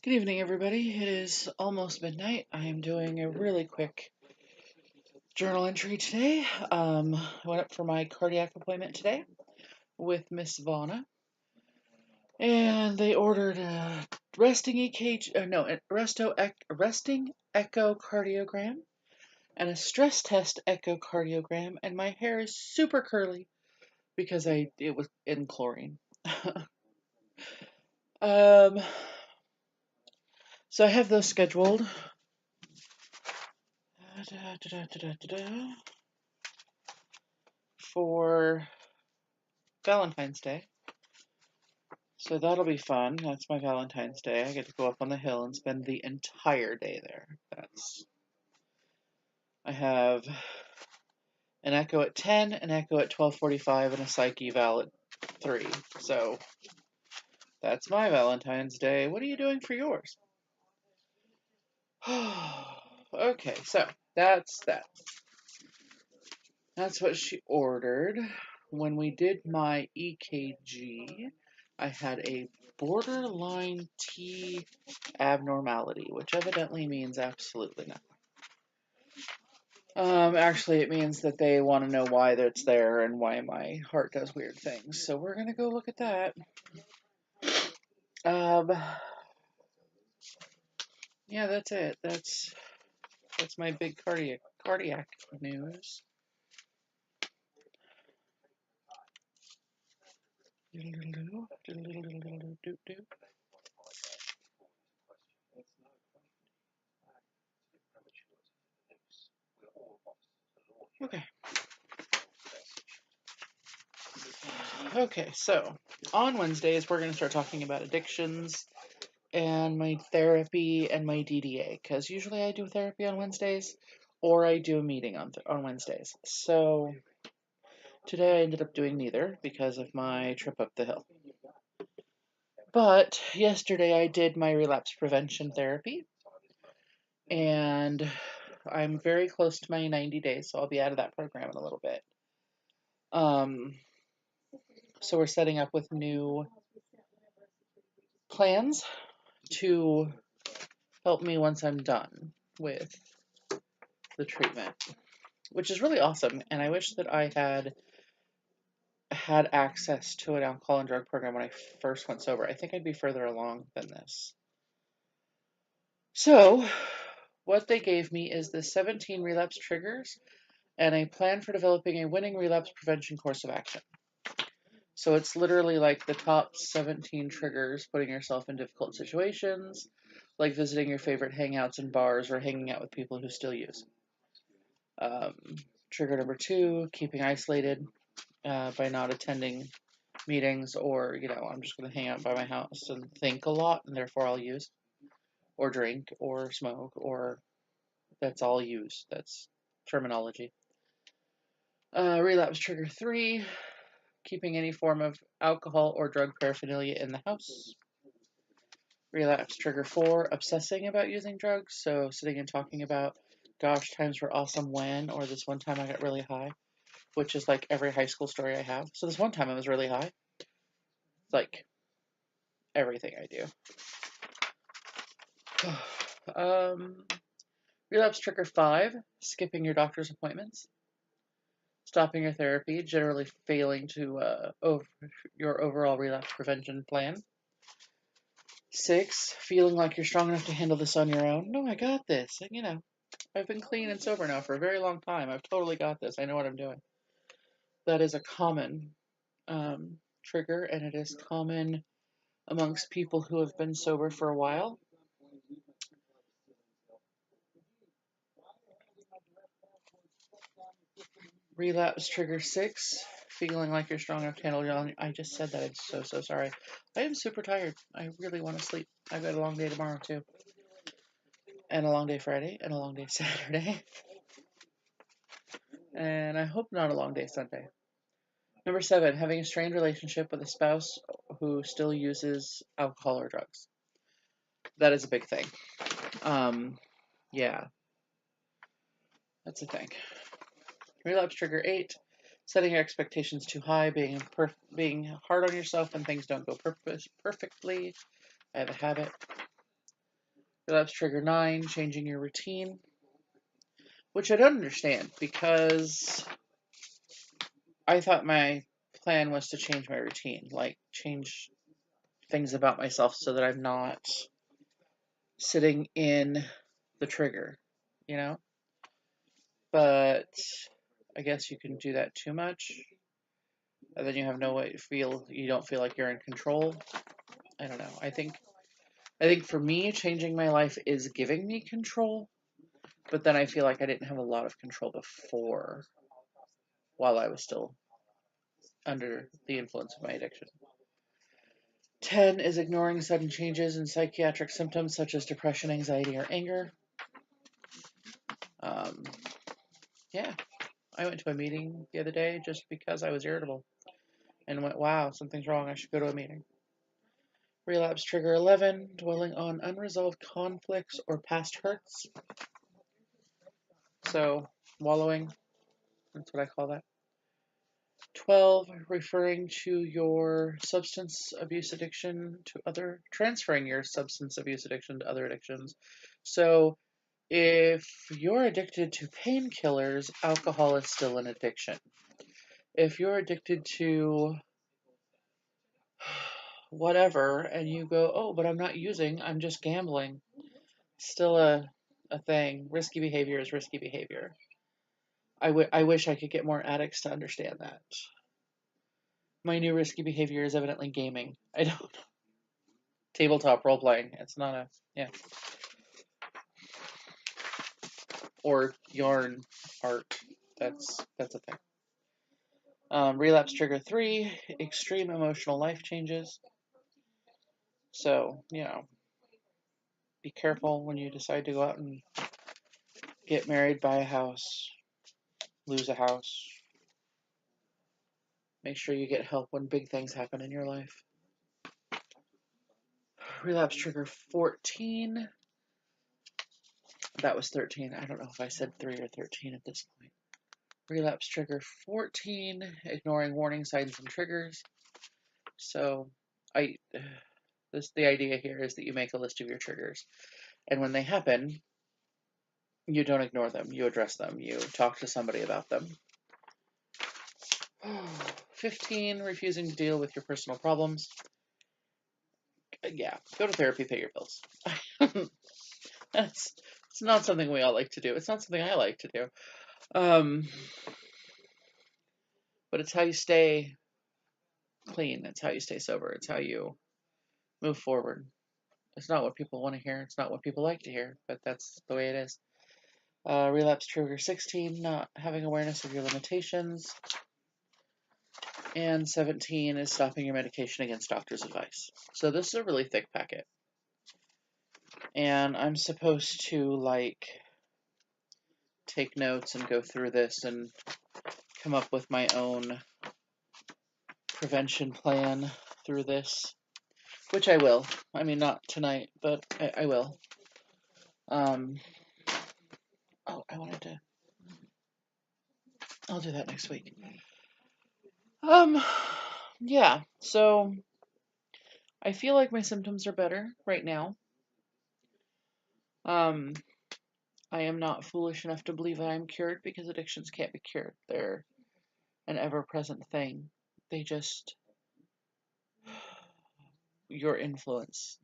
Good evening, everybody. It is almost midnight. I am doing a really quick journal entry today. I went up for my cardiac appointment today with Miss Vana, and they ordered a resting resting echocardiogram and a stress test echocardiogram, and my hair is super curly because it was in chlorine. um, so I have those scheduled. For Valentine's Day. So that'll be fun. That's my Valentine's Day. I get to go up on the hill and spend the entire day there. I have an echo at 10, an echo at 12:45, and a psych eval at 3. So that's my Valentine's Day. What are you doing for yours? Okay, so that's that. That's what she ordered. When we did my EKG, I had a borderline T abnormality, which evidently means absolutely nothing. Actually, it means that they want to know why it's there and why my heart does weird things. So we're gonna go look at that. Um, yeah, that's it. That's my big cardiac news. Okay. Okay, so on Wednesdays we're gonna start talking about addictions and my therapy and my DDA, because usually I do therapy on Wednesdays or I do a meeting on Wednesdays. So today I ended up doing neither because of my trip up the hill. But yesterday I did my relapse prevention therapy, and I'm very close to my 90 days, so I'll be out of that program in a little bit. So we're setting up with new plans to help me once I'm done with the treatment, which is really awesome. And I wish that I had access to an alcohol and drug program when I first went sober. I think I'd be further along than this. So, what they gave me is the 17 relapse triggers and a plan for developing a winning relapse prevention course of action. So it's literally like the top 17 triggers, putting yourself in difficult situations, like visiting your favorite hangouts and bars or hanging out with people who still use. Um, Trigger number 2, keeping isolated by not attending meetings, or, I'm just going to hang out by my house and think a lot, and therefore I'll use, or drink, or smoke, or that's all use. That's terminology. Relapse trigger 3, keeping any form of alcohol or drug paraphernalia in the house. Relapse trigger 4, obsessing about using drugs. So sitting and talking about, gosh, times were awesome when, or this one time I got really high, which is like every high school story I have. So this one time I was really high. It's like everything I do. Relapse trigger 5, skipping your doctor's appointments. Stopping your therapy, generally failing to your overall relapse prevention plan. 6, feeling like you're strong enough to handle this on your own. No, I got this. I've been clean and sober now for a very long time. I've totally got this. I know what I'm doing. That is a common trigger, and it is common amongst people who have been sober for a while. Relapse trigger 6, feeling like you're strong enough to handle your own. I just said that. I'm so sorry. I am super tired. I really want to sleep. I've got a long day tomorrow, too. And a long day Friday, and a long day Saturday. And I hope not a long day Sunday. Number 7, having a strained relationship with a spouse who still uses alcohol or drugs. That is a big thing. Yeah. That's a thing. Relapse trigger 8, setting your expectations too high, being hard on yourself when things don't go perfectly. I have a habit. Relapse trigger 9, changing your routine, which I don't understand because I thought my plan was to change my routine, like change things about myself so that I'm not sitting in the trigger, you know? But I guess you can do that too much, and then you have no way to feel, you don't feel like you're in control. I don't know. I think for me, changing my life is giving me control, but then I feel like I didn't have a lot of control before while I was still under the influence of my addiction. 10 is ignoring sudden changes in psychiatric symptoms such as depression, anxiety, or anger. Yeah, I went to a meeting the other day just because I was irritable and went, wow, something's wrong. I should go to a meeting. Relapse trigger 11, dwelling on unresolved conflicts or past hurts. So, wallowing, that's what I call that. 12, referring to your substance abuse addiction to transferring your substance abuse addiction to other addictions. So, if you're addicted to painkillers, alcohol is still an addiction. If you're addicted to whatever and you go, oh, but I'm not using, I'm just gambling, still a thing. Risky behavior is risky behavior. I wish I could get more addicts to understand that. My new risky behavior is evidently gaming. I don't. Tabletop role playing. It's not a, yeah. Or yarn art. That's a thing. Relapse trigger 3, extreme emotional life changes. So, be careful when you decide to go out and get married, buy a house, lose a house. Make sure you get help when big things happen in your life. Relapse trigger 14. That was 13. I don't know if I said 3 or 13 at this point. Relapse trigger 14, ignoring warning signs and triggers. So, the idea here is that you make a list of your triggers, and when they happen, you don't ignore them. You address them. You talk to somebody about them. 15, refusing to deal with your personal problems. Yeah, go to therapy, pay your bills. It's not something we all like to do. It's not something I like to do. But it's how you stay clean. It's how you stay sober. It's how you move forward. It's not what people want to hear. It's not what people like to hear, but that's the way it is. Relapse trigger 16, not having awareness of your limitations. And 17 is stopping your medication against doctor's advice. So this is a really thick packet. And I'm supposed to, take notes and go through this and come up with my own prevention plan through this, which I will. I mean, not tonight, but I will. I'll do that next week. Yeah, so I feel like my symptoms are better right now. I am not foolish enough to believe that I'm cured because addictions can't be cured. They're an ever-present thing. They just, their influence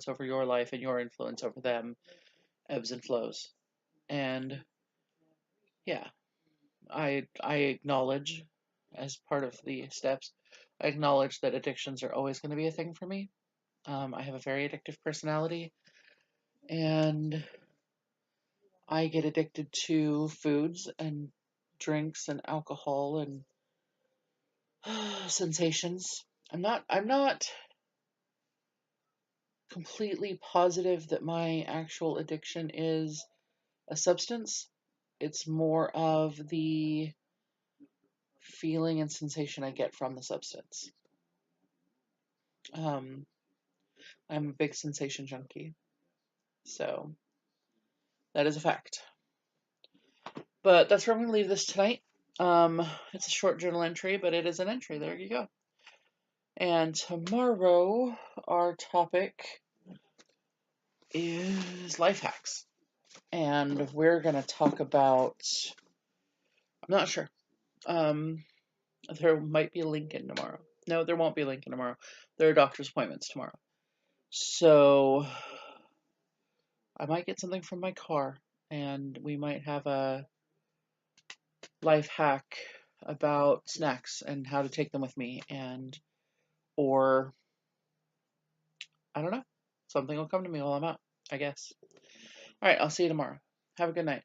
over your life and your influence over them ebbs and flows. And yeah, I acknowledge, as part of the steps, I acknowledge that addictions are always going to be a thing for me. I have a very addictive personality, and I get addicted to foods and drinks and alcohol and sensations. I'm not completely positive that my actual addiction is a substance. It's more of the feeling and sensation I get from the substance. I'm a big sensation junkie, so that is a fact. But that's where I'm going to leave this tonight. It's a short journal entry, but it is an entry. There you go. And tomorrow, our topic is life hacks. And we're going to talk about, I'm not sure. There might be a Lincoln tomorrow. No, there won't be a Lincoln tomorrow. There are doctor's appointments tomorrow. So I might get something from my car, and we might have a life hack about snacks and how to take them with me, and or I don't know, something will come to me while I'm out, I guess. All right, I'll see you tomorrow. Have a good night.